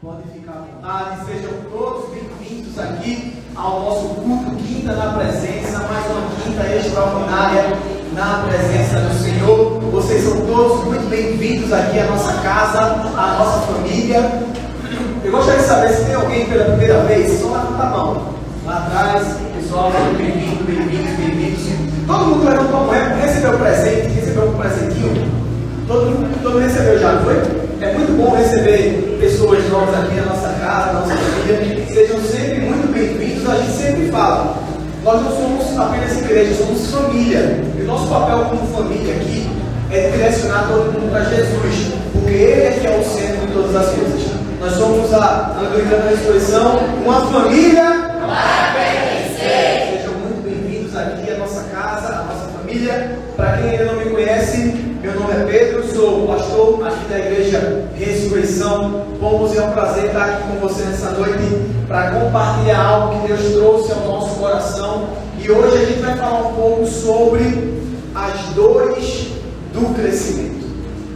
Podem ficar à vontade, sejam todos bem-vindos aqui ao nosso culto Quinta na Presença, mais uma quinta extraordinária na presença do Senhor. Vocês são todos muito bem-vindos aqui à nossa casa, à nossa família. Eu gostaria de saber se tem alguém pela primeira vez, só levanta a mão. Lá atrás, pessoal, bem-vindos, bem-vindos, bem-vindos. Todo mundo levantou a mão, recebeu presente, recebeu um presentinho. Todo mundo recebeu já, não foi? É muito bom receber pessoas novas aqui na nossa casa, na nossa família. Sejam sempre muito bem-vindos. A gente sempre fala, nós não somos apenas igreja, somos família. E o nosso papel como família aqui é direcionar todo mundo para Jesus, porque Ele é que é o centro de todas as coisas. Nós somos a Anglicana Ressurreição, uma família para vencer. Sejam muito bem-vindos aqui à nossa casa, à nossa família. Para quem ainda não me conhece, meu nome é Pedro, sou pastor aqui da Igreja Ressurreição. Bom, é um prazer estar aqui com você nessa noite para compartilhar algo que Deus trouxe ao nosso coração. E hoje a gente vai falar um pouco sobre as dores do crescimento.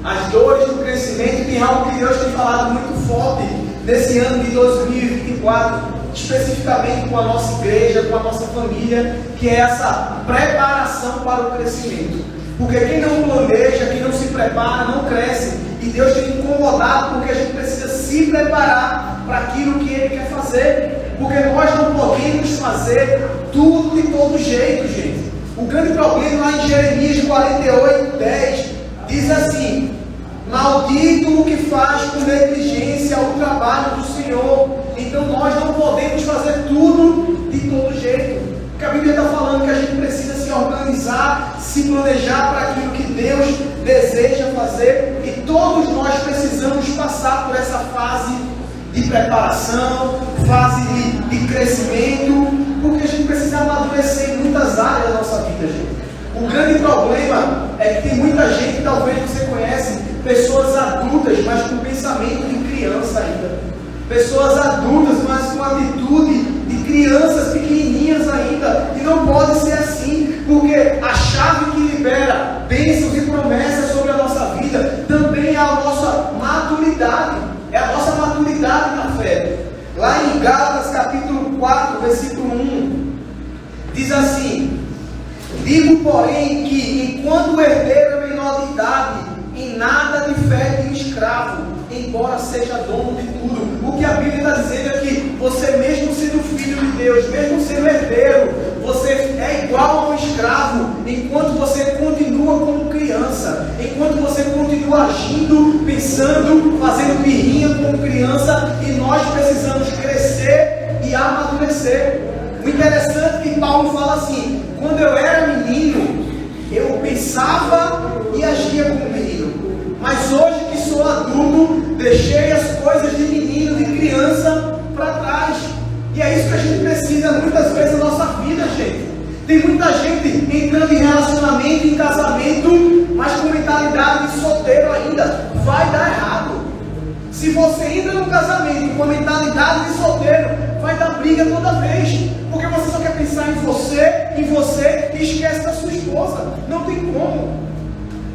As dores do crescimento tem algo que Deus tem falado muito forte nesse ano de 2024, especificamente com a nossa igreja, com a nossa família, que é essa preparação para o crescimento. Porque quem não planeja, quem não se prepara, não cresce. E Deus tem incomodado porque a gente precisa se preparar para aquilo que Ele quer fazer. Porque nós não podemos fazer tudo de todo jeito, gente. O grande problema lá em Jeremias 48:10 diz assim: maldito o que faz com negligência o trabalho do Senhor. Então nós não podemos fazer tudo de todo jeito. Porque a Bíblia está falando que a gente precisa se organizar, se planejar para aquilo que Deus deseja fazer. E todos nós precisamos passar por essa fase de preparação, fase de crescimento, porque a gente precisa amadurecer em muitas áreas da nossa vida, gente. O grande problema é que tem muita gente, talvez você conhece, pessoas adultas, mas com pensamento de criança ainda. Pessoas adultas, mas com atitude de crianças pequenininhas ainda. E não pode ser assim, porque a chave que libera bênçãos e promessas sobre a nossa vida também é a nossa maturidade. É a nossa maturidade na fé. Lá em Gálatas capítulo 4, versículo 1, diz assim: digo, porém, que enquanto o herdeiro é menor de idade, em nada difere de um escravo, embora seja dono de tudo. O que a Bíblia está dizendo é que você, mesmo sendo filho de Deus, mesmo sendo herdeiro, você é igual a um escravo, enquanto você continua como criança, enquanto você continua agindo, pensando, fazendo birrinha como criança. E nós precisamos crescer e amadurecer. O interessante é que Paulo fala assim: quando eu era menino, eu pensava e agia como menino, mas hoje que sou adulto, deixei as coisas de menino, de criança para trás. E é isso que a gente precisa muitas vezes na nossa vida, gente. Tem muita gente entrando em relacionamento, em casamento, mas com mentalidade de solteiro ainda. Vai dar errado. Se você entra no casamento com a mentalidade de solteiro, vai dar briga toda vez, porque você só quer pensar em você e esquece da sua esposa. Não tem como.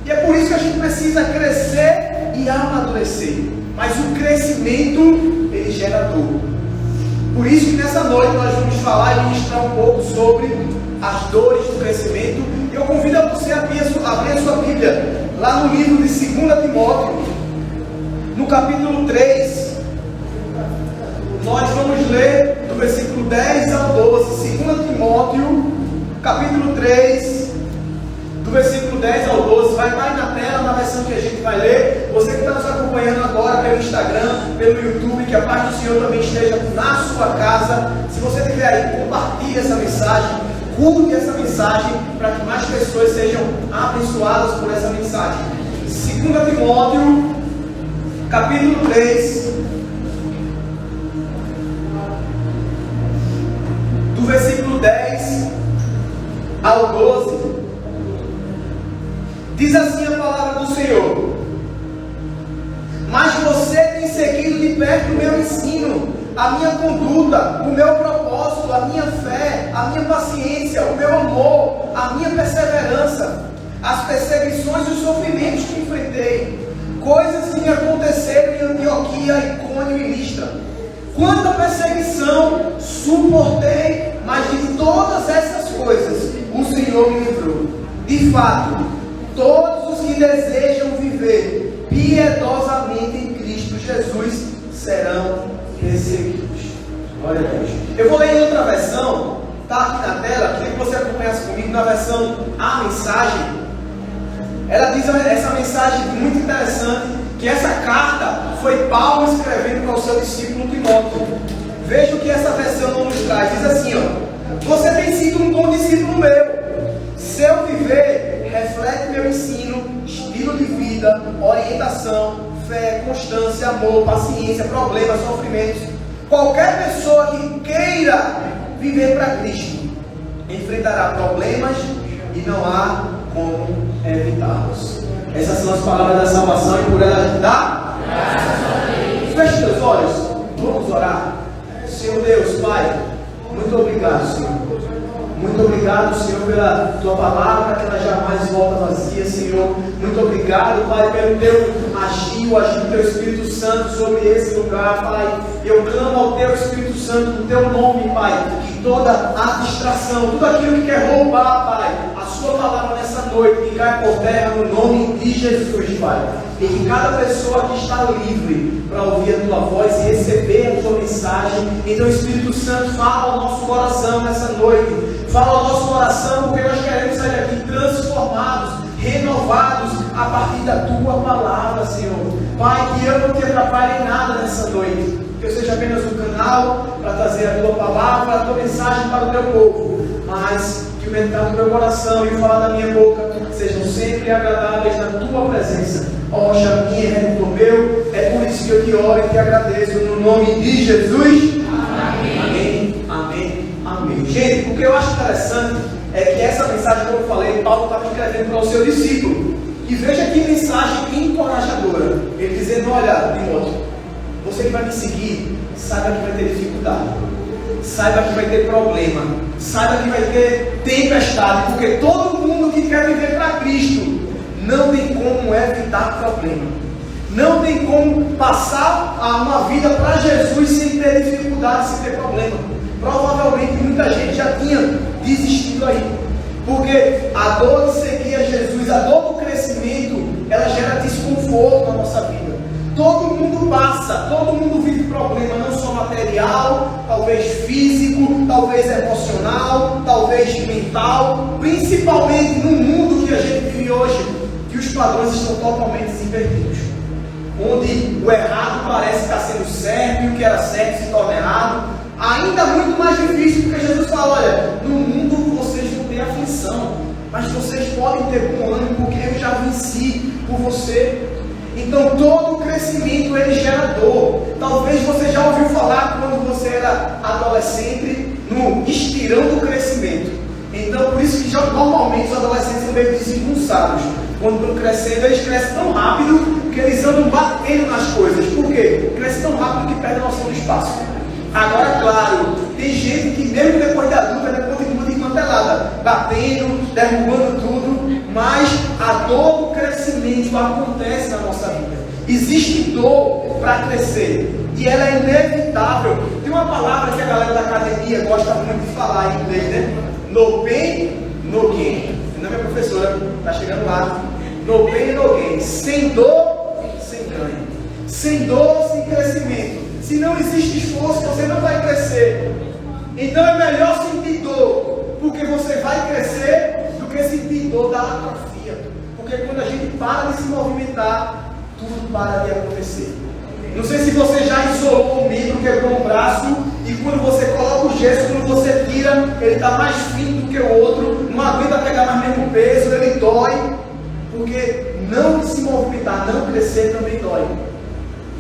E é por isso que a gente precisa crescer e amadurecer. Mas o crescimento, ele gera dor. Por isso que nessa noite nós vamos falar e ministrar um pouco sobre as dores do crescimento. E eu convido a você a abrir a sua Bíblia lá no livro de 2 Timóteo, no capítulo 3. Nós vamos ler do versículo 10 ao 12. 2 Timóteo, capítulo 3, do versículo 10 ao 12, vai estar aí na tela, na versão que a gente vai ler. Você que está nos acompanhando agora pelo Instagram, pelo YouTube, que a paz do Senhor também esteja na sua casa. Se você estiver aí, compartilhe essa mensagem, curte essa mensagem, para que mais pessoas sejam abençoadas por essa mensagem. 2 Timóteo, capítulo 3, do versículo 10 ao 12. Diz assim a palavra do Senhor: mas você tem seguido de perto o meu ensino, a minha conduta, o meu propósito, a minha fé, a minha paciência, o meu amor, a minha perseverança, as perseguições e os sofrimentos que enfrentei, coisas que me aconteceram em Antioquia, Icônio e Listra. quanta perseguição suportei, mas de todas essas coisas o Senhor me livrou. De fato, todos os que desejam viver piedosamente em Cristo Jesus serão perseguidos. Glória a Deus. Eu vou ler em outra versão, está aqui na tela, queria que você acompanhasse comigo na versão A Mensagem. Ela diz essa mensagem muito interessante, que essa carta foi Paulo escrevendo para o seu discípulo Timóteo. Veja o que essa versão nos traz. Diz assim, ó: você tem sido um bom discípulo meu. Seu viver reflete meu ensino, estilo de vida, orientação, fé, constância, amor, paciência, problemas, sofrimentos. Qualquer pessoa que queira viver para Cristo enfrentará problemas e não há como evitá-los. Essas são as palavras da salvação e por elas dá graças a Deus. Feche seus olhos, vamos orar. Senhor Deus, Pai, muito obrigado, Senhor. Muito obrigado, Senhor, pela Tua palavra, que ela jamais volta vazia, Senhor. Muito obrigado, Pai, pelo Teu agir do Teu Espírito Santo sobre esse lugar, Pai. Eu clamo ao Teu Espírito Santo, no Teu nome, Pai, que toda a distração, tudo aquilo que quer roubar, Pai, a Sua palavra nessa noite, que cai por terra no nome de Jesus, Pai. E que cada pessoa que está livre para ouvir a Tua voz e receber a Tua mensagem. Então, Espírito Santo, fala ao nosso coração nessa noite. Fala ao nosso coração, porque nós queremos sair daqui transformados, renovados a partir da Tua palavra, Senhor. Pai, que eu não te atrapalhe em nada nessa noite. Que eu seja apenas um canal para trazer a Tua palavra, a Tua mensagem para o Teu povo. Mas que o meditado do meu coração e o falar da minha boca sejam sempre agradáveis na Tua presença. Ó rocha minha e redentor meu, é por isso que eu te oro e te agradeço no nome de Jesus. Amém. Amém. Amém. Gente, o que eu acho interessante é que essa mensagem, como eu falei, Paulo estava escrevendo para o seu discípulo. E veja que mensagem encorajadora. Ele dizendo: olha, Timóteo, você que vai me seguir, saiba que vai ter dificuldade, saiba que vai ter problema, saiba que vai ter tempestade, porque todo mundo que quer viver para Cristo não tem como evitar problema, não tem como passar uma vida para Jesus sem ter dificuldade, sem ter problema. Provavelmente muita gente já tinha desistido aí, porque a dor de seguir a Jesus, a dor do crescimento, ela gera desconforto na nossa vida. Todo mundo passa, todo mundo vive problema, não só material, talvez físico, talvez emocional, talvez mental, principalmente no mundo que a gente vive hoje, que os padrões estão totalmente invertidos, onde o errado parece estar sendo certo e o que era certo se torna errado. Ainda muito mais difícil, porque Jesus fala: olha, no mundo vocês vão ter aflição, mas vocês podem ter bom ânimo, porque eu já venci por você. Então todo crescimento ele gera dor. Talvez você já ouviu falar, quando você era adolescente, no estirão do crescimento. Então por isso que já, normalmente os adolescentes são meio desengonçados. Quando estão crescendo, eles crescem tão rápido que eles andam batendo nas coisas. Por quê? Crescem tão rápido que perdem a noção do espaço. Agora, claro, tem gente que mesmo depois da adulta ainda continua desmantelada, batendo, derrubando tudo, mas a dor do crescimento acontece na nossa vida. Existe dor para crescer e ela é inevitável. Tem uma palavra que a galera da academia gosta muito de falar em inglês, né? No pain, no gain. Não é minha professora, está chegando lá. No pain, no gain. Sem dor, sem ganho. Sem dor, sem crescimento. Se não existe esforço, você não vai crescer. Então é melhor sentir dor, porque você vai crescer, do que sentir dor da atrofia. Porque quando a gente para de se movimentar, tudo para de acontecer. Não sei se você já isolou um membro, quebrou um braço, e quando você coloca o gesso, quando você tira, ele está mais fino do que o outro, não aguenta pegar mais mesmo peso, ele dói. Porque não se movimentar, não crescer também dói.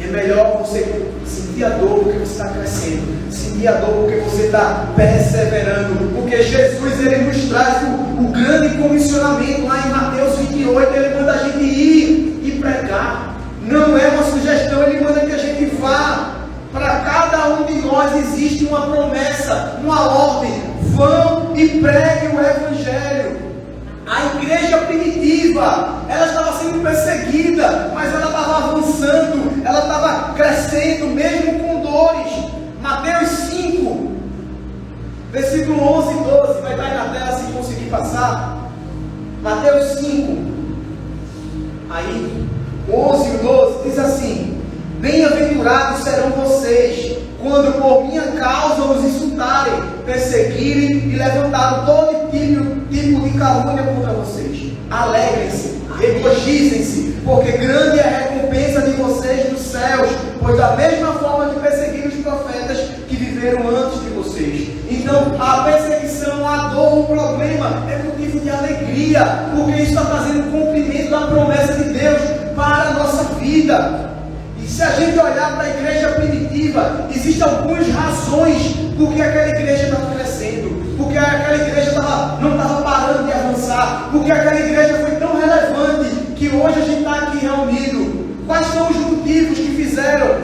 E é melhor você sentir a dor porque você está crescendo, sentir a dor porque você está perseverando, porque Jesus ele nos traz o grande comissionamento lá em Mateus 28, ele manda a gente ir e pregar. Não é uma sugestão, ele manda que a gente vá. Para cada um de nós existe uma promessa, uma ordem: vão e preguem o Evangelho. A igreja primitiva, ela estava sendo perseguida, mas ela estava avançando, ela estava crescendo, mesmo com dores. passar, Mateus 5, aí, 11 e 12, diz assim: bem-aventurados serão vocês, quando por minha causa os insultarem, perseguirem e levantarem todo tipo de calúnia contra vocês. Alegrem-se, regozijem-se, porque grande é a recompensa de vocês nos céus, pois da mesma forma que perseguiram os profetas que viveram antes de vocês. Então, a perseguição, a dor, o problema é motivo de alegria, porque isso está trazendo o cumprimento da promessa de Deus para a nossa vida. E se a gente olhar para a igreja primitiva, existem algumas razões por que aquela igreja estava crescendo, porque aquela igreja não estava parando de avançar, porque aquela igreja foi tão relevante que hoje a gente está aqui reunido. Quais são os motivos que fizeram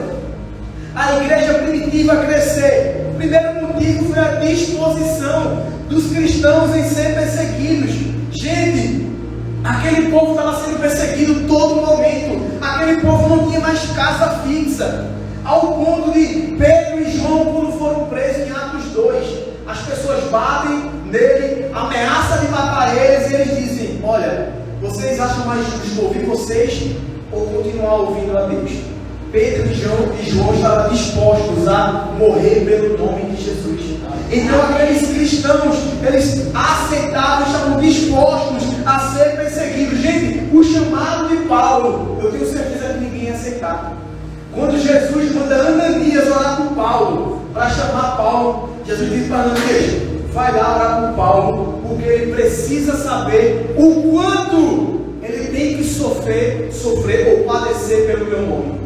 a igreja primitiva crescer? O primeiro motivo foi a disposição dos cristãos em ser perseguidos. Gente, aquele povo estava sendo perseguido todo momento. Aquele povo não tinha mais casa fixa, ao ponto de Pedro e João, quando foram presos em Atos 2, as pessoas batem nele, ameaçam de matar eles, e eles dizem: olha, vocês acham mais justo ouvir vocês ou continuar ouvindo a Deus? Pedro e João estavam dispostos a morrer pelo nome de Jesus. Então aqueles cristãos, eles aceitavam, estavam dispostos a ser perseguidos. Gente, o chamado de Paulo, eu tenho certeza que ninguém ia aceitar. Quando Jesus manda Ananias orar por Paulo, para chamar Paulo, Jesus diz para Ananias: vai lá orar por Paulo, porque ele precisa saber o quanto ele tem que sofrer ou padecer pelo meu nome.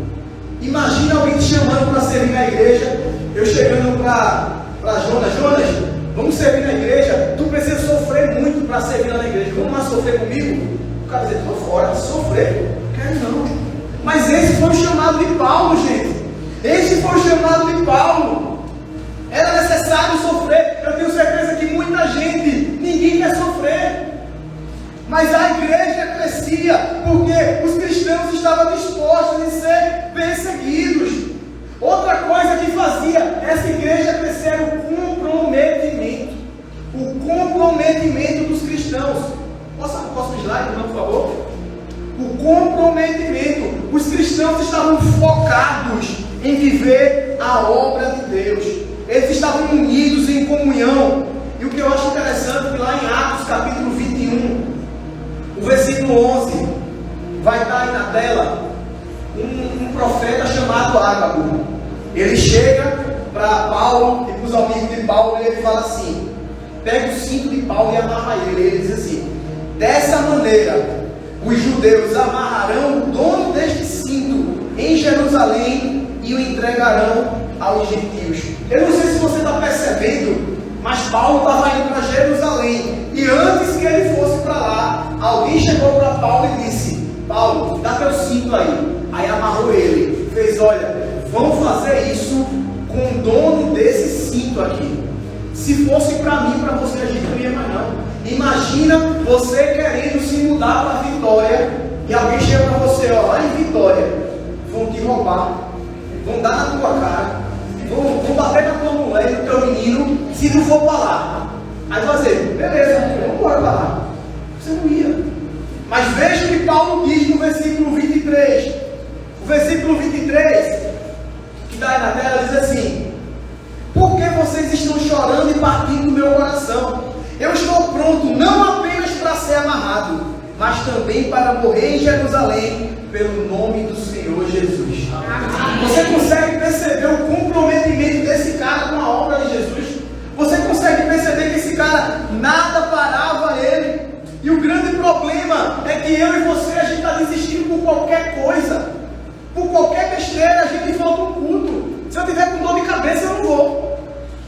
Imagina alguém te chamando para servir na igreja, eu chegando para Jonas, vamos servir na igreja, tu precisa sofrer muito para servir lá na igreja, vamos lá sofrer comigo? O cara diz: estou fora, sofrer, quero não. Mas esse foi o chamado de Paulo, gente. Esse foi o chamado de Paulo. Era necessário sofrer. Eu tenho certeza que muita gente, ninguém quer sofrer. Mas a igreja crescia porque os cristãos estavam dispostos a ser perseguidos. Outra coisa que fazia essa igreja crescer era o comprometimento. O comprometimento dos cristãos. Posso slide, não, por favor? O comprometimento. Os cristãos estavam focados em viver a obra de Deus. Eles estavam unidos em comunhão. E o que eu acho interessante é que lá em Atos capítulo 21, o versículo 11, vai estar aí na tela, um profeta chamado Ágago. Ele chega para Paulo e para os amigos de Paulo e ele fala assim: pega o cinto de Paulo e amarra ele. Ele diz assim: dessa maneira os judeus amarrarão o dono deste cinto em Jerusalém e o entregarão aos gentios. Eu não sei se você está percebendo, mas Paulo estava indo para Jerusalém, e antes que ele fosse para lá, alguém chegou para Paulo e disse: Paulo, dá teu cinto aí. Aí amarrou ele, fez: olha, vamos fazer isso com o dono desse cinto aqui. Se fosse para mim, para você, a gente não ia mais não. Imagina você querendo se mudar para Vitória, e alguém chega para você: ó, lá em Vitória vão te roubar, vão dar na tua cara, vão bater na tua mulher e no teu menino, se não for para lá. Aí você: beleza, vamos embora para lá. Você não ia. Mas veja o que Paulo diz no versículo 23. O versículo 23, que está aí na tela, diz assim: por que vocês estão chorando e partindo do meu coração? Eu estou pronto não apenas para ser amarrado, mas também para morrer em Jerusalém pelo nome do Senhor Jesus. Você consegue perceber o comprometimento desse cara com a obra de Jesus? Você consegue perceber que esse cara, nada parava ele? E o grande problema é que eu e você, a gente está desistindo por qualquer coisa. Por qualquer besteira, a gente falta um culto. Se eu tiver com dor de cabeça, eu não vou.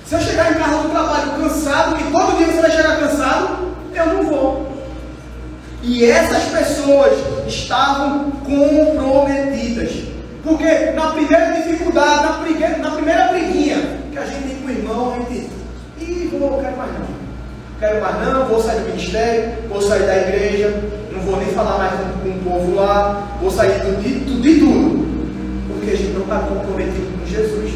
Se eu chegar em casa do trabalho cansado, e todo dia você vai chegar cansado, eu não vou. E essas pessoas estavam comprometidas. Porque na primeira dificuldade, na primeira briguinha que a gente tem com o irmão, a gente: quero mais não. Quero mais não, vou sair do ministério, vou sair da igreja, não vou nem falar mais com o povo lá, vou sair de tudo. Porque a gente não está comprometido com Jesus.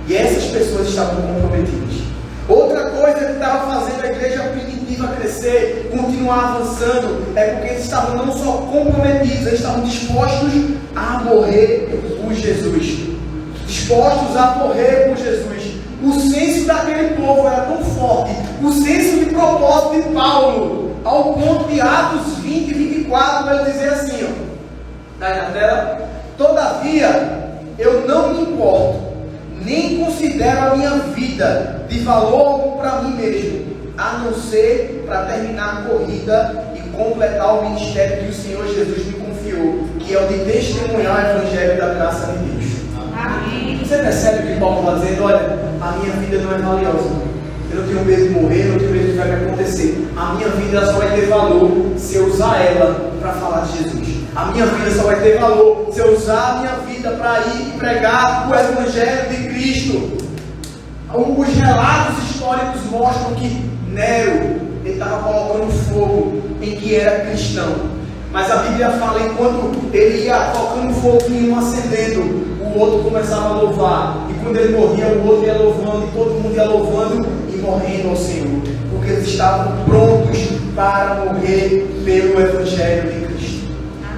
E essas pessoas estavam comprometidas. Outra coisa que estava fazendo a igreja primitiva incentiva a crescer, continuar avançando, é porque eles estavam não só comprometidos, eles estavam dispostos a morrer por Jesus. Dispostos a morrer por Jesus. O senso daquele povo era tão forte, o senso de propósito de Paulo, ao ponto de Atos 20 e 24, ele dizer assim, ó, está aí na tela: todavia, eu não me importo, nem considero a minha vida de valor algum para mim mesmo, a não ser para terminar a corrida e completar o ministério que o Senhor Jesus me confiou, que é o de testemunhar o Evangelho da graça de Deus. Amém. Você percebe o que Paulo está dizendo? Olha, a minha vida não é valiosa. Eu não tenho medo de morrer, eu não tenho medo do que vai acontecer. A minha vida só vai ter valor se eu usar ela para falar de Jesus. A minha vida só vai ter valor se eu usar a minha vida para ir e pregar o Evangelho de Cristo. Os relatos históricos mostram que Nero estava colocando fogo em que era cristão. Mas a Bíblia fala, enquanto ele ia colocando fogo em um acendendo, o outro começava a louvar. E quando ele morria, o outro ia louvando, e todo mundo ia louvando e morrendo ao Senhor. Porque eles estavam prontos para morrer pelo Evangelho de Cristo.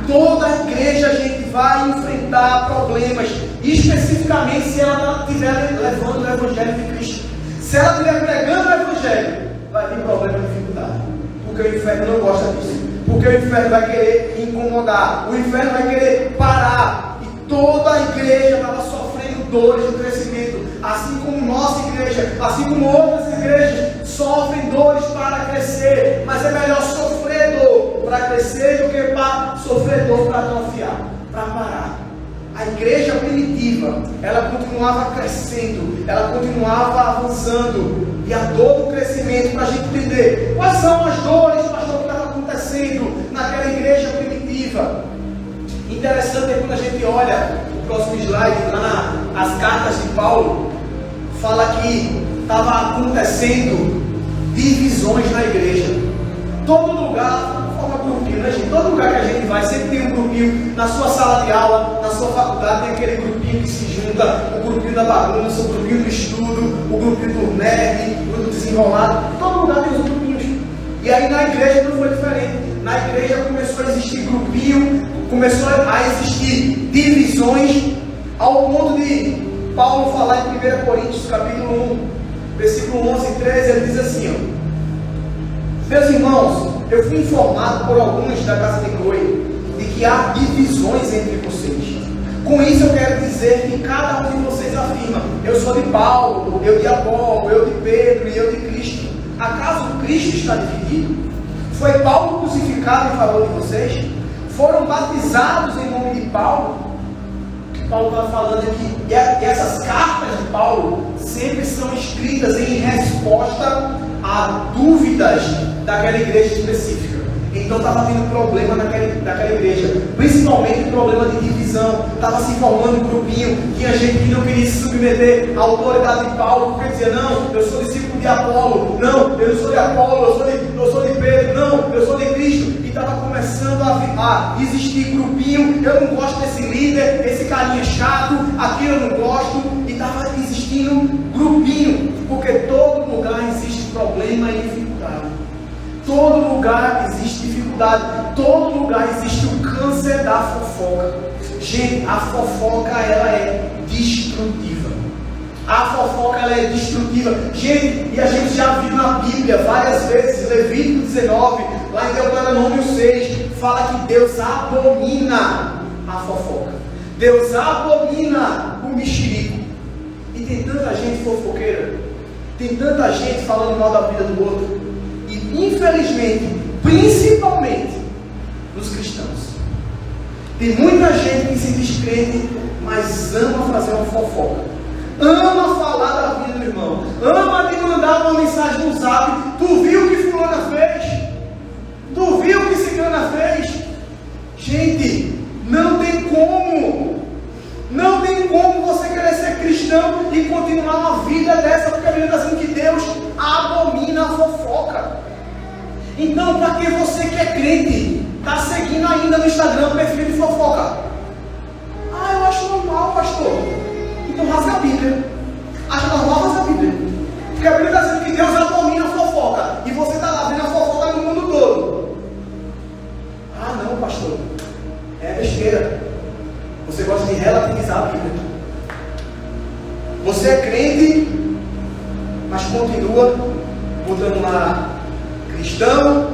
Toda a igreja a gente vai enfrentar problemas, especificamente se ela estiver levando o Evangelho de Cristo. Se ela estiver pregando o Evangelho, vai vir problema e dificuldade. Porque o inferno não gosta disso. Porque o inferno vai querer incomodar, o inferno vai querer parar. E toda a igreja estava sofrendo dores de crescimento, assim como nossa igreja, assim como outras igrejas sofrem dores para crescer. Mas é melhor sofrer dor para crescer do que sofrer dor para atrofiar, para parar. A igreja primitiva, ela continuava crescendo, ela continuava avançando. E a dor do crescimento, para a gente entender quais são as dores, pastor, que estavam acontecendo naquela igreja primitiva. Interessante é quando a gente olha o próximo slide, lá nas cartas de Paulo, fala que estava acontecendo divisões na igreja. Todo lugar forma grupinho, né, gente? Todo lugar que a gente vai sempre tem um grupinho. Na sua sala de aula, na sua faculdade, tem aquele grupinho que se junta, o grupinho da bagunça, o grupinho do estudo, o grupinho do nerd, o grupo desenrolado. Todo lugar tem os grupinhos. E aí na igreja não foi diferente. Na igreja começou a existir grupinho, começou a existir divisões, ao ponto de Paulo falar em 1 Coríntios capítulo 1, versículo 11 e 13, ele diz assim, ó: meus irmãos, eu fui informado por alguns da casa de Chloe de que há divisões entre vocês. Com isso eu quero dizer que cada um de vocês afirma: eu sou de Paulo, eu de Apolo, eu de Pedro e eu de Cristo. Acaso Cristo está dividido? Foi Paulo crucificado em favor de vocês? Foram batizados em nome de Paulo? O que Paulo está falando aqui, e essas cartas de Paulo sempre são escritas em resposta a dúvidas daquela igreja específica. Então estava tendo problema naquela igreja, principalmente problema de divisão. Estava se formando um grupinho, tinha gente que não queria se submeter à autoridade de Paulo, porque dizia: não, eu sou discípulo de Apolo, não, eu não sou de Apolo, eu sou de Pedro, não, eu sou de Cristo. E estava começando a existir grupinho: eu não gosto desse líder, esse carinha chato, aquilo eu não gosto. E estava existindo grupinho, porque todo lugar existe problema e dificuldade. Todo lugar existe dificuldade. Todo lugar existe o câncer da fofoca. Gente, a fofoca ela é destrutiva. A fofoca ela é destrutiva. Gente, e a gente já viu na Bíblia várias vezes, Levítico 19, lá em Deuteronômio 6, fala que Deus abomina a fofoca. Deus abomina o mexerico. E tem tanta gente fofoqueira, tem tanta gente falando mal da vida do outro. Infelizmente, principalmente nos cristãos, tem muita gente que se diz crente, mas ama fazer uma fofoca, ama falar da vida do irmão, ama te mandar uma mensagem no zap: tu viu o que fulana fez? Tu viu o que ciclana fez? Gente, não tem como você querer ser cristão e continuar uma vida dessa, porque a Bíblia está dizendo que Deus abomina a fofoca. Então, para que você que é crente está seguindo ainda no Instagram o perfil de fofoca? Ah, eu acho normal, pastor. Então rasga a Bíblia. Acha normal, rasga a Bíblia. Porque a Bíblia está dizendo que Deus abomina a fofoca. E você está lá vendo a Você é crente, mas continua botando lá cristão,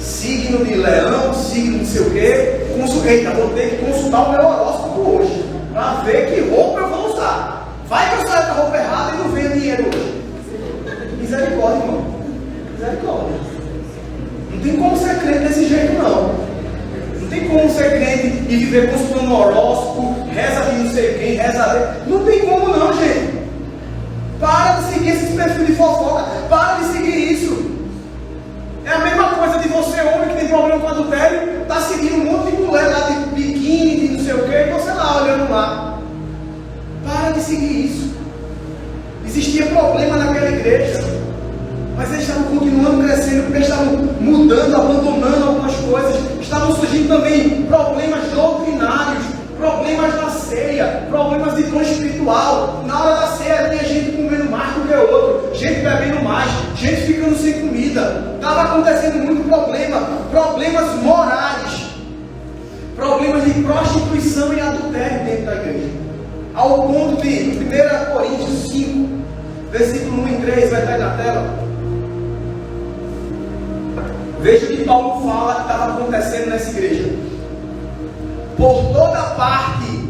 signo de leão, signo de não sei o quê. Eita, vou ter que consultar o meu horóscopo hoje, para ver que roupa eu vou usar. Vai que eu saio com a roupa errada e não venho dinheiro hoje. Misericórdia, irmão. Misericórdia. Não tem como ser crente desse jeito, não. Não tem como ser crente e viver consultando o horóscopo, reza de não sei quem, reza. Não tem como, não, gente. Para de seguir esses perfis de fofoca. Para de seguir isso. É a mesma coisa de você, homem, que tem problema com adultério, está seguindo um monte de mulher lá de biquíni, de não sei o que, e você lá olhando lá. Para de seguir isso. Existia problema naquela igreja, mas eles estavam continuando crescendo, porque eles estavam mudando, abandonando algumas coisas. Estavam surgindo também problemas doutrinários, problemas na ceia, problemas de dom espiritual. Na hora da ceia tinha gente comendo mais do que o outro, gente bebendo mais, gente ficando sem comida. Estava acontecendo muito problema, problemas morais, problemas de prostituição e adultério dentro da igreja. Ao ponto de 1 Coríntios 5, versículo 1 e 3, vai estar aí na tela. Veja o que Paulo fala que estava acontecendo nessa igreja. Por toda parte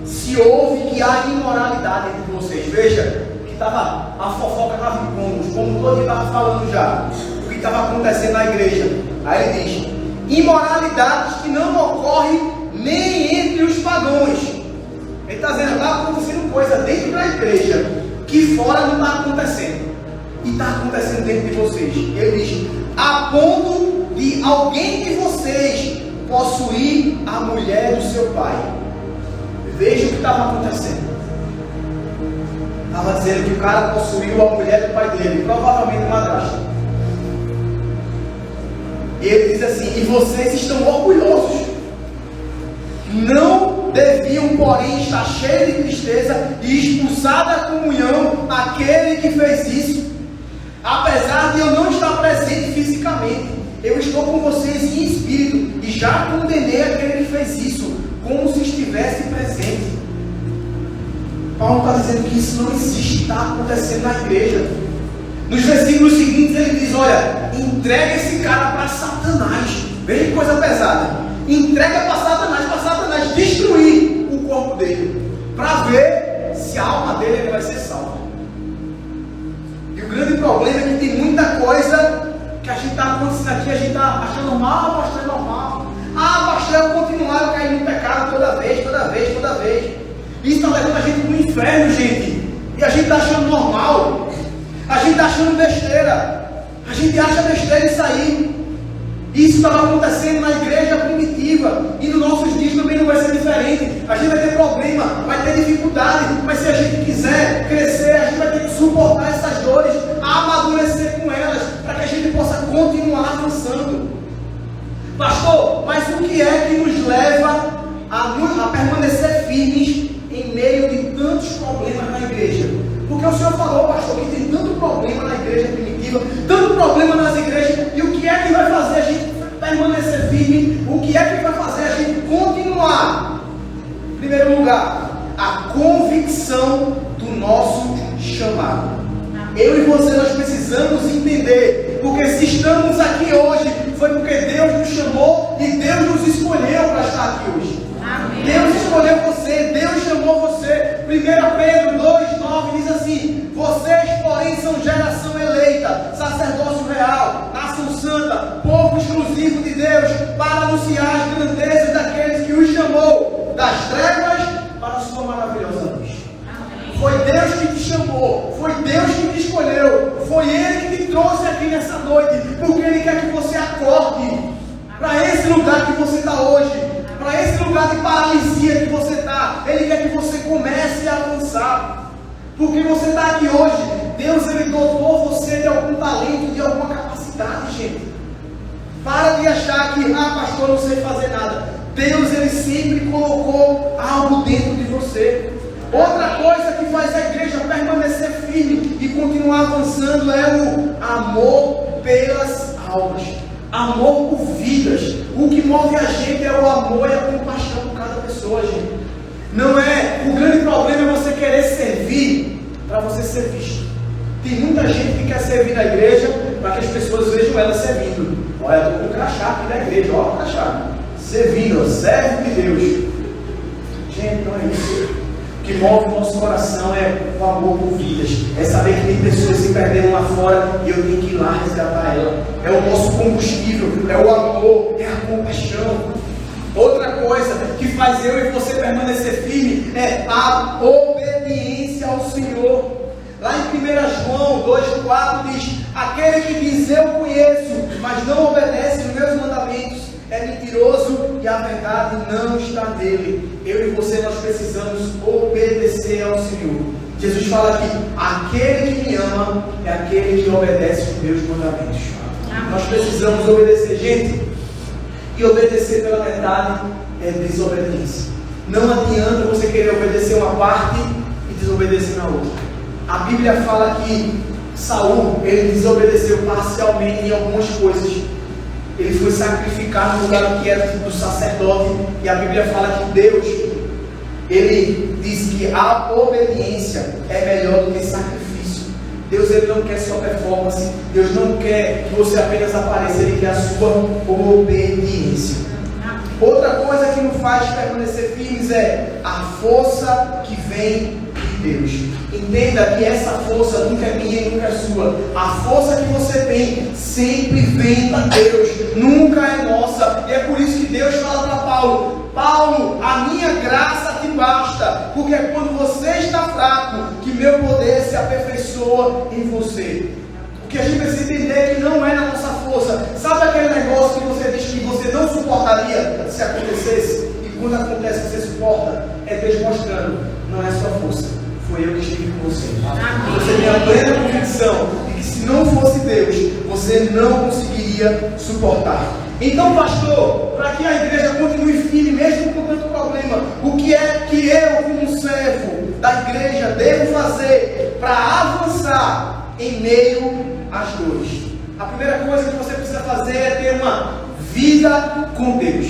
se ouve que há imoralidade entre vocês. Veja que estava a fofoca estava como todo dia estava falando já o que estava acontecendo na igreja. Aí ele diz: imoralidades que não ocorrem nem entre os pagãos. Ele está dizendo: está acontecendo coisa dentro da igreja que fora não está acontecendo, e está acontecendo dentro de vocês. Ele diz: a ponto de alguém de vocês possuir a mulher do seu pai. Veja o que estava acontecendo. Estava dizendo que o cara possuiu a mulher do pai dele, provavelmente madrasta. E ele diz assim: e vocês estão orgulhosos. Não deviam, porém, estar cheios de tristeza e expulsar da comunhão aquele que fez isso. Apesar de eu não estar presente fisicamente, eu estou com vocês em espírito e já condenei aquele que fez isso, como se estivesse presente. Paulo está dizendo que isso não existe, está acontecendo na igreja. Nos versículos seguintes ele diz: olha, entrega esse cara para Satanás. Veja que coisa pesada. Entrega para Satanás destruir o corpo dele, para ver se a alma dele vai ser salva. E o grande problema é que tem muita coisa que a gente está acontecendo aqui, a gente está achando normal. Pastor, é normal. Pastor, eu continuar, eu cair no pecado toda vez. Isso está levando a gente para o inferno, gente. E a gente está achando normal. A gente está achando besteira. A gente acha besteira isso aí. Isso estava acontecendo na igreja primitiva. E nos nossos dias também não vai ser diferente. A gente vai ter problema, vai ter dificuldade. Mas se a gente quiser crescer, a gente vai ter que suportar essas dores, amadurecer com elas, para que a gente possa continuar avançando. Pastor, mas o que é que nos leva a permanecer firmes em meio de tantos problemas na igreja? Porque o Senhor falou, pastor, que tem tanto problema na igreja primitiva, tanto problema nas igrejas, e o que é que vai fazer a gente permanecer firme? O que é que vai fazer a gente continuar? Em primeiro lugar, a convicção do nosso chamado. Eu e você, nós precisamos entender, porque se estamos aqui hoje, foi porque Deus nos chamou e Deus nos escolheu para estar aqui hoje. Amém. Deus escolheu você, Deus chamou você. 1 Pedro 2,9 diz assim: vocês, porém, são geração eleita, sacerdócio real, nação santa, povo exclusivo de Deus, para anunciar as grandezas daqueles que os chamou das trevas para a sua maravilhosa luz. Foi Deus que te chamou, foi Deus que te escolheu, foi Ele que te trouxe aqui nessa noite, porque Ele quer que você acorde para esse lugar que você está hoje, para esse lugar de paralisia que você está. Ele quer que você comece a avançar, porque você está aqui hoje. Deus, Ele dotou você de algum talento, de alguma capacidade, gente. Para de achar que, pastor, eu não sei fazer nada. Deus, Ele sempre colocou algo dentro de você. Outra coisa que faz a igreja permanecer firme e continuar avançando é o amor pelas almas, amor por vidas. O que move a gente é o amor e a compaixão por cada pessoa, gente. Não é, o grande problema é você querer servir ser visto. Tem muita gente que quer servir na igreja para que as pessoas vejam ela servindo. Olha, eu estou com um crachá aqui da igreja, olha o crachá. Servindo, servo de Deus. Gente, não é isso. O que move o nosso coração é o amor por vidas. É saber que tem pessoas se perdendo lá fora e eu tenho que ir lá resgatar ela. É o nosso combustível, é o amor, é a compaixão. Outra coisa que faz eu e você permanecer firme é a obediência ao Senhor. Lá em 1 João 2,4 diz: aquele que diz eu conheço, mas não obedece os meus mandamentos, é mentiroso e a verdade não está nele. Eu e você, nós precisamos obedecer ao Senhor. Jesus fala aqui: aquele que me ama é aquele que obedece os meus mandamentos. Nós precisamos obedecer, gente. E obedecer pela metade é desobediência. Não adianta você querer obedecer uma parte e desobedecer na outra. A Bíblia fala que Saul, ele desobedeceu parcialmente em algumas coisas. Ele foi sacrificar no lugar que era do sacerdote. E a Bíblia fala que Deus, ele diz que a obediência é melhor do que sacrifício. Deus, ele não quer só performance. Deus não quer que você apenas apareça. Ele quer a sua obediência. Outra coisa que nos faz permanecer firmes é a força que vem de Deus. Entenda que essa força nunca é minha e nunca é sua. A força que você tem sempre vem de Deus, nunca é nossa. E é por isso que Deus fala para Paulo: Paulo, a minha graça te basta, porque é quando você está fraco que meu poder se aperfeiçoa em você. O que a gente precisa entender é que não é na nossa força. Sabe aquele negócio que você diz que você não suportaria se acontecesse? E quando acontece você suporta? É Deus mostrando: não é sua força, foi eu que estive com você. Você tem a plena convicção de que se não fosse Deus, você não conseguiria suportar. Então, pastor, para que a igreja continue firme, mesmo com tanto problema, o que é que eu, como servo da igreja, devo fazer para avançar em meio às dores? A primeira coisa que você precisa fazer é ter uma vida com Deus,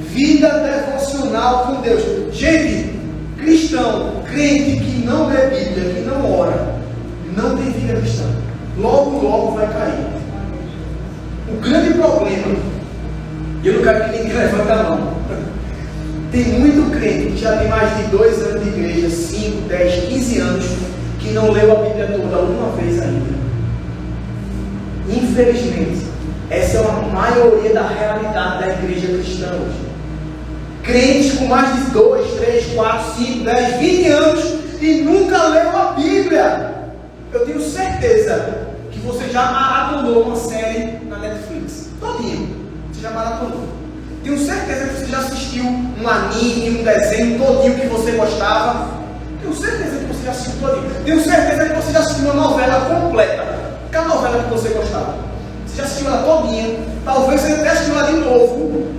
vida devocional com Deus. Gente, cristão, crente que não lê Bíblia, que não ora, não tem vida cristã, logo vai cair. O grande problema, e eu não quero que ninguém levante a mão, tem muito crente que já tem mais de 2 anos de igreja, 5, 10, 15 anos, que não leu a Bíblia toda uma vez ainda. Infelizmente, essa é a maioria da realidade da igreja cristã hoje. Crentes com mais de 2, 3, 4, 5, 10, 20 anos e nunca leu a Bíblia. Eu tenho certeza que você já maratonou uma série na Netflix. Todinho. Você já maratonou. Tenho certeza que você já assistiu um anime, um desenho todinho que você gostava. Tenho certeza que você já assistiu todinho. Tenho certeza que você já assistiu uma novela completa. Qual a novela que você gostava? Você já assistiu ela todinha. Talvez você até assistiu ela de novo.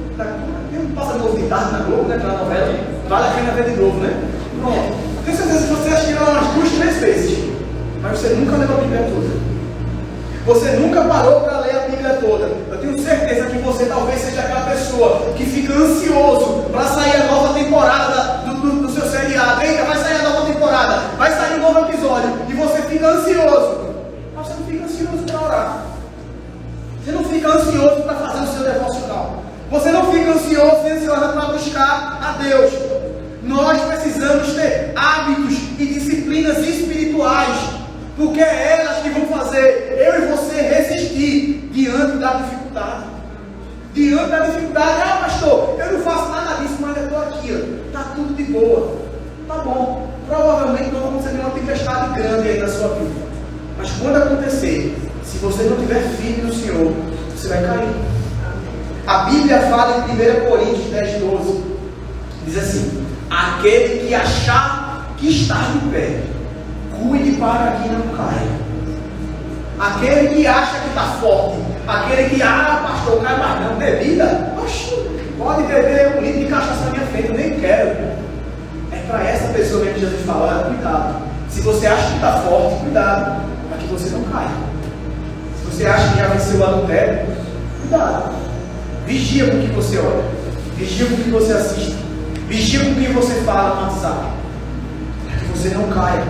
Passa de novo de tarde na Globo, né? Aquela novela. Vale a pena ver de novo, né? Pronto. Tenho certeza que você assistiu ela umas 2, 3 vezes. Mas você nunca leu a Bíblia toda. Você nunca parou para ler a Bíblia toda. Eu tenho certeza que você talvez seja aquela pessoa que fica ansioso para sair a nova temporada do seu seriado. Eita, vai sair a nova temporada, vai sair um novo episódio. E você fica ansioso. Mas você não fica ansioso para orar. Você não fica ansioso para fazer o seu devocional. Você não fica ansioso para buscar a Deus. Nós precisamos ter hábitos e disciplinas espirituais, porque é elas que vão fazer eu e você resistir diante da dificuldade. Diante da dificuldade: ah, pastor, eu não faço nada disso, mas eu estou aqui, está tudo de boa. Tá bom, provavelmente não vai acontecer uma tempestade grande aí na sua vida, mas quando acontecer, se você não tiver firme no Senhor, você vai cair. A Bíblia fala em 1 Coríntios 10, 12, diz assim: aquele que achar que está de pé, cuide para que não caia. Aquele que acha que está forte, aquele que, pastor, cai mais não, bebida, oxe, pode beber 1 litro de cachaça na minha frente, eu nem quero. É para essa pessoa que Jesus fala: cuidado. Se você acha que está forte, cuidado, para que você não caia. Se você acha que já venceu o adultério, cuidado. Vigia com o que você olha, vigia com o que você assiste, vigia com o que você fala no WhatsApp, para que você não caia.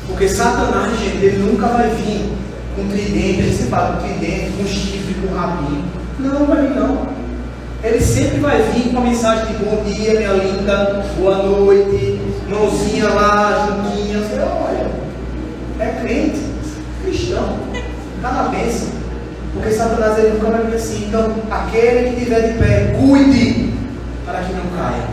Porque Satanás, gente, ele nunca vai vir com tridente, ele sempre fala com tridente, com chifre, com rabinho. Não vai vir não. Ele sempre vai vir com a mensagem de bom dia, minha linda, boa noite, mãozinha lá, juntinha. Você olha, é crente, cristão, está na bênção. Porque Satanás ele nunca vai vir assim. Então, aquele que estiver de pé, cuide para que não caia.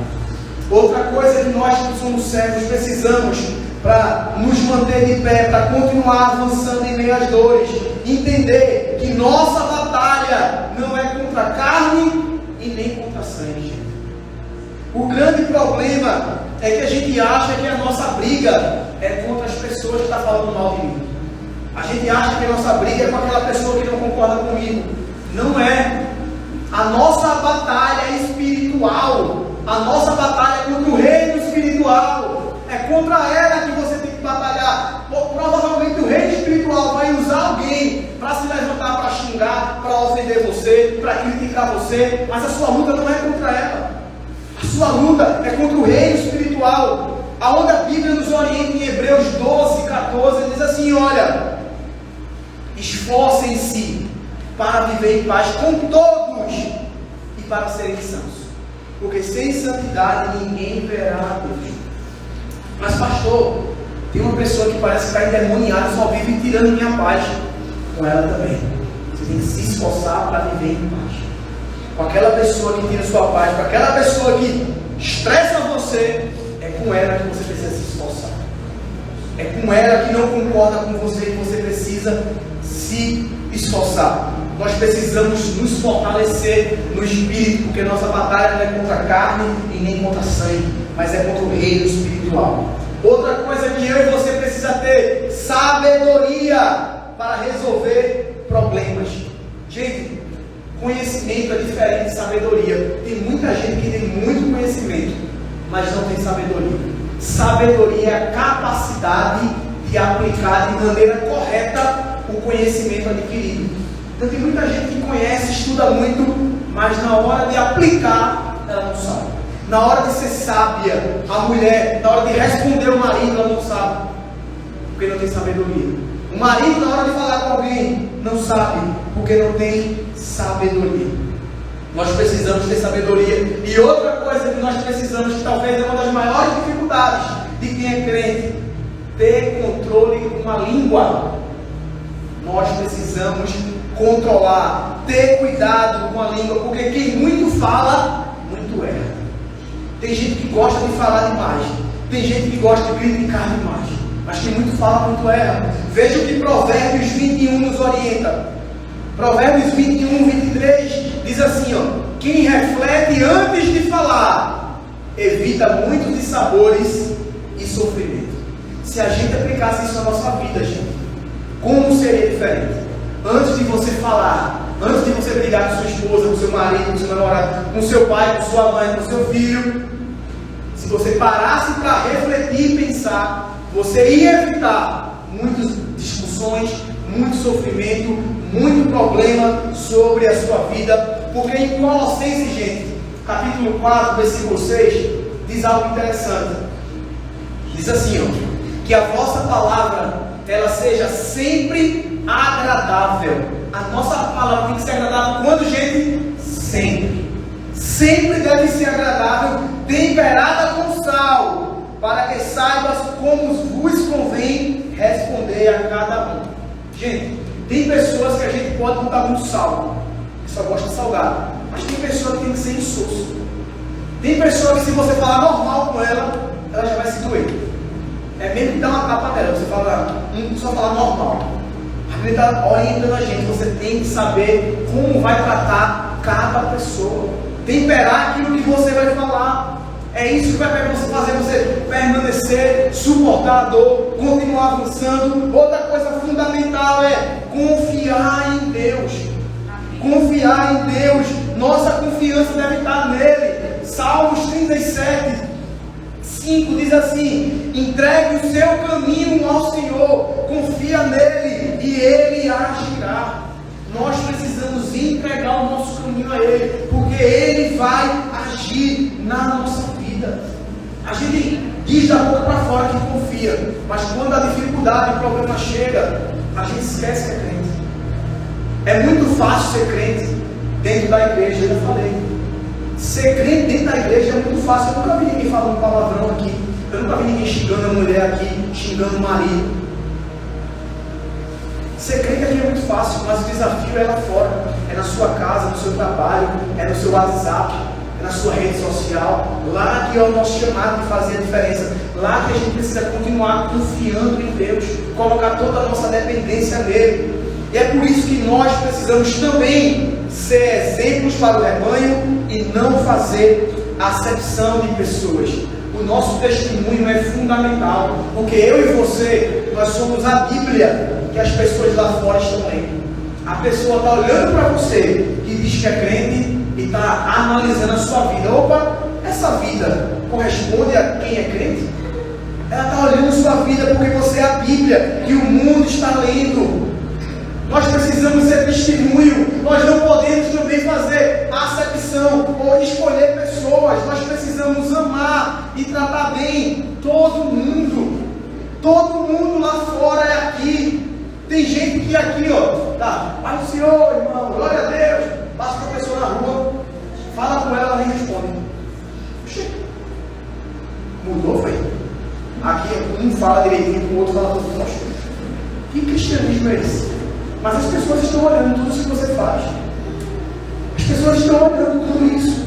Outra coisa que nós que somos cegos precisamos para nos manter de pé, para continuar avançando em meio às dores, entender que nossa batalha não é contra a carne e nem contra a sangue. O grande problema é que a gente acha que a nossa briga é contra as pessoas que estão falando mal de mim. A gente acha que a nossa briga é com aquela pessoa que não concorda comigo. Não é. A nossa batalha é espiritual. A nossa batalha é contra o reino espiritual. É contra ela que você tem que batalhar. Provavelmente o reino espiritual vai usar alguém para se levantar, para xingar, para ofender você, para criticar você. Mas a sua luta não é contra ela. A sua luta é contra o reino espiritual. Aonde a Bíblia nos orienta em Hebreus 12, 14, diz assim: olha, esforcem-se para viver em paz com todos e para serem sãos, porque sem santidade ninguém verá a Deus. Mas pastor, tem uma pessoa que parece que está endemoniada, só vive tirando minha paz. Com ela também, você tem que se esforçar para viver em paz. Com aquela pessoa que tira sua paz, com aquela pessoa que estressa você, é com ela que você precisa se esforçar. É com ela que não concorda com você que você precisa se esforçar. Nós precisamos nos fortalecer no espírito, porque nossa batalha não é contra a carne e nem contra sangue, mas é contra o reino espiritual. Outra coisa que eu e você precisa ter: sabedoria para resolver problemas. Gente, conhecimento é diferente de sabedoria. Tem muita gente que tem muito conhecimento, mas não tem sabedoria. Sabedoria é a capacidade de aplicar de maneira correta o conhecimento adquirido. Então tem muita gente que conhece, estuda muito, mas na hora de aplicar, ela não sabe. Na hora de ser sábia, a mulher, na hora de responder o marido, ela não sabe, porque não tem sabedoria. O marido, na hora de falar com alguém, não sabe, porque não tem sabedoria. Nós precisamos ter sabedoria. E outra coisa que nós precisamos, que talvez é uma das maiores dificuldades de quem é crente, ter controle com a língua. Nós precisamos controlar, ter cuidado com a língua, porque quem muito fala, muito erra. Tem gente que gosta de falar demais, tem gente que gosta de criticar demais, mas quem muito fala, muito erra. Veja o que Provérbios 21 nos orienta. Provérbios 21, 23 diz assim: ó, quem reflete antes de falar evita muitos dissabores e sofrimento. Se a gente aplicasse isso na nossa vida, gente, como seria diferente? Antes de você falar, antes de você brigar com sua esposa, com seu marido, com seu namorado, com seu pai, com sua mãe, com seu filho, se você parasse para refletir e pensar, você ia evitar muitas discussões, muito sofrimento, muito problema sobre a sua vida. Porque em Colossenses, gente, capítulo 4, versículo 6, diz algo interessante. Diz assim, ó, que a vossa palavra ela seja sempre agradável. A nossa palavra tem que ser agradável quando, gente? Sempre. Sempre deve ser agradável, temperada com sal, para que saibas como vos convém responder a cada um. Gente, tem pessoas que a gente pode botar muito sal, que só gosta de salgado, mas tem pessoa que tem que ser insosso. Tem pessoa que, se você falar normal com ela, ela já vai se doer. É mesmo que dá uma tapa dela, você fala, só falar normal. A Bíblia está orientando a gente, você tem que saber como vai tratar cada pessoa, temperar aquilo que você vai falar. É isso que vai fazer você permanecer, suportar a dor, continuar avançando. Outra coisa fundamental é confiar em Deus. Confiar em Deus. Nossa confiança deve estar nele. Salmos 37, 5 diz assim: entregue o seu caminho ao Senhor, confia nele e ele agirá. Nós precisamos entregar o nosso caminho a ele, porque ele vai agir na nossa vida. A gente diz da boca para fora que confia. confia. Mas quando a dificuldade, o problema chega, a gente esquece que é crente. É muito fácil ser crente dentro da igreja, eu já falei. Ser crente dentro da igreja é muito fácil. Eu nunca vi ninguém falando palavrão aqui. Eu nunca vi ninguém xingando a mulher aqui, xingando o marido. Ser crente aqui é muito fácil, mas o desafio é lá fora. É na sua casa, no seu trabalho, é no seu WhatsApp, é na sua rede social. Lá que é o nosso chamado de fazer a diferença. Lá que a gente precisa continuar confiando em Deus, colocar toda a nossa dependência nele. E é por isso que nós precisamos também ser exemplos para o rebanho e não fazer acepção de pessoas. O nosso testemunho é fundamental, porque eu e você, nós somos a Bíblia que as pessoas lá fora estão lendo. A pessoa está olhando para você, que diz que é crente, e está analisando a sua vida. Opa, essa vida corresponde a quem é crente? Ela está olhando a sua vida porque você é a Bíblia que o mundo está lendo. Nós precisamos ser testemunho. Nós não podemos também fazer acepção ou escolher pessoas. Nós precisamos amar e tratar bem todo mundo. Todo mundo lá fora é aqui. Tem gente que aqui, ó, tá, Pai do Senhor, irmão, glória a Deus. Passa com a pessoa na rua, fala com ela, ela nem responde. Oxê, mudou, foi? Aqui um fala direitinho, o outro fala tudo. Nossa, que cristianismo é esse? Mas as pessoas estão olhando tudo isso que você faz. As pessoas estão olhando tudo isso.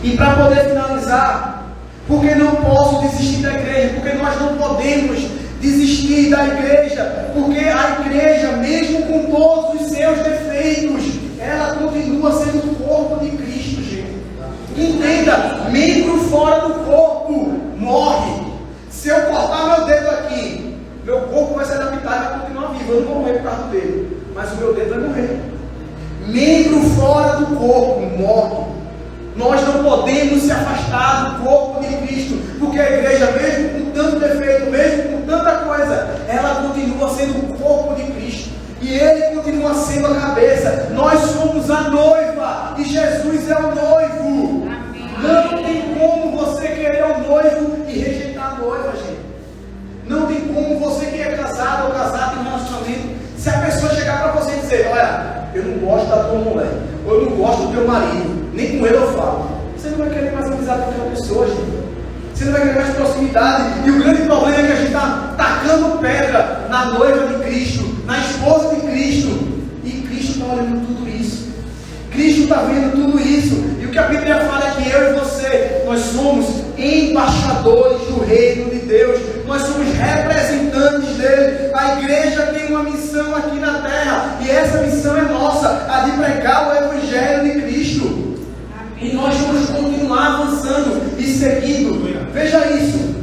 E para poder finalizar, porque não posso desistir da igreja, porque nós não podemos desistir da igreja, porque a igreja, mesmo com todos os seus defeitos, ela continua sendo o corpo de Cristo, gente. Entenda, membro fora do corpo morre. Se eu cortar meu dedo aqui, meu corpo vai se adaptar e vai continuar vivo. Eu não vou morrer por causa dele, mas o meu dedo vai morrer. Membro fora do corpo morre. Nós não podemos se afastar do corpo de Cristo, porque a igreja, mesmo com tanto defeito, mesmo com tanta coisa, ela continua sendo o corpo de Cristo, e Ele continua sendo a cabeça. Nós somos a noiva, e Jesus é o noivo. Amém. Não tem como você querer o noivo e rejeitar a noiva, gente. Não tem como você que é casado ou casado em relacionamento, se a pessoa chegar para você e dizer, olha, eu não gosto da tua mulher, ou eu não gosto do teu marido, nem com ele eu falo. Você não vai querer mais amizade com aquela pessoa, gente. Você não vai querer mais proximidade. E o grande problema é que a gente está tacando pedra na noiva de Cristo, na esposa de Cristo. E Cristo está olhando tudo isso. Cristo está vendo tudo isso. E o que a Bíblia fala é que eu e você, nós somos embaixadores do reino de Deus. Nós somos representantes dele. A igreja tem uma missão aqui na terra. E essa missão é nossa, a de pregar o Evangelho de Cristo. E nós vamos continuar avançando e seguindo. Veja isso.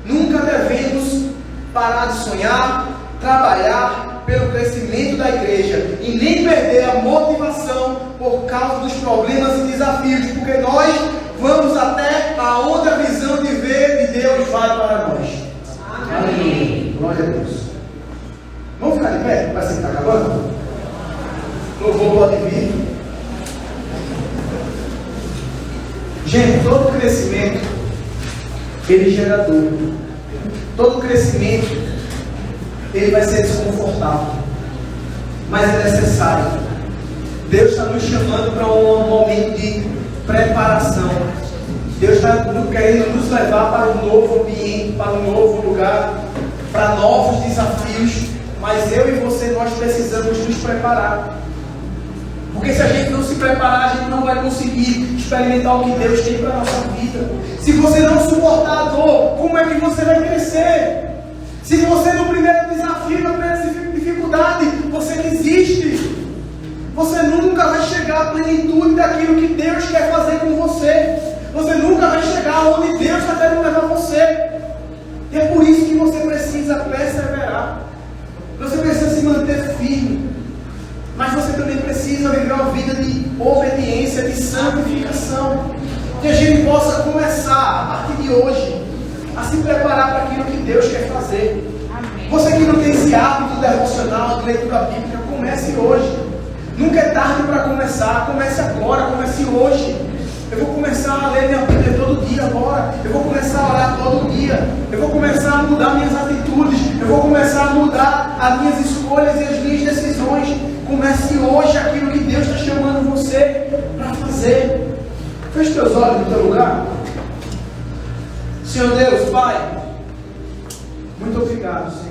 Nunca devemos parar de sonhar, trabalhar pelo crescimento da igreja e nem perder a motivação por causa dos problemas e desafios, porque nós vamos até aonde a visão de ver de Deus vai para nós. Amém. Glória a Deus. Vamos ficar de pé? Parece que está acabando? Louvor pode vir. Gente, todo crescimento, ele gera dor. Todo crescimento, ele vai ser desconfortável. Mas é necessário. Deus está nos chamando para um momento de preparação. Deus está querendo nos levar para um novo ambiente, para um novo lugar, para novos desafios. Mas eu e você, nós precisamos nos preparar. Porque se a gente não se preparar, a gente não vai conseguir experimentar o que Deus tem para a nossa vida. Se você não suportar a dor, como é que você vai crescer? Se você no primeiro desafio, na primeira dificuldade, você desiste, você nunca vai chegar à plenitude daquilo que Deus quer fazer com você. Você nunca vai chegar onde Deus está querendo levar você. E é por isso que você precisa perseverar. Você precisa se manter firme. Mas você também precisa viver uma vida de obediência, de santificação. Que a gente possa começar, a partir de hoje, a se preparar para aquilo que Deus quer fazer. Amém. Você que não tem esse hábito devocional, de leitura bíblica, comece hoje. Nunca é tarde para começar. Comece agora, comece hoje. Eu vou começar a ler minha Bíblia todo dia agora. Eu vou começar a orar todo dia. Eu vou começar a mudar minhas atitudes. Eu vou começar a mudar as minhas escolhas e as minhas decisões. Comece hoje aquilo que Deus está chamando você para fazer. Feche teus olhos no teu lugar. Senhor Deus, Pai, muito obrigado, Senhor.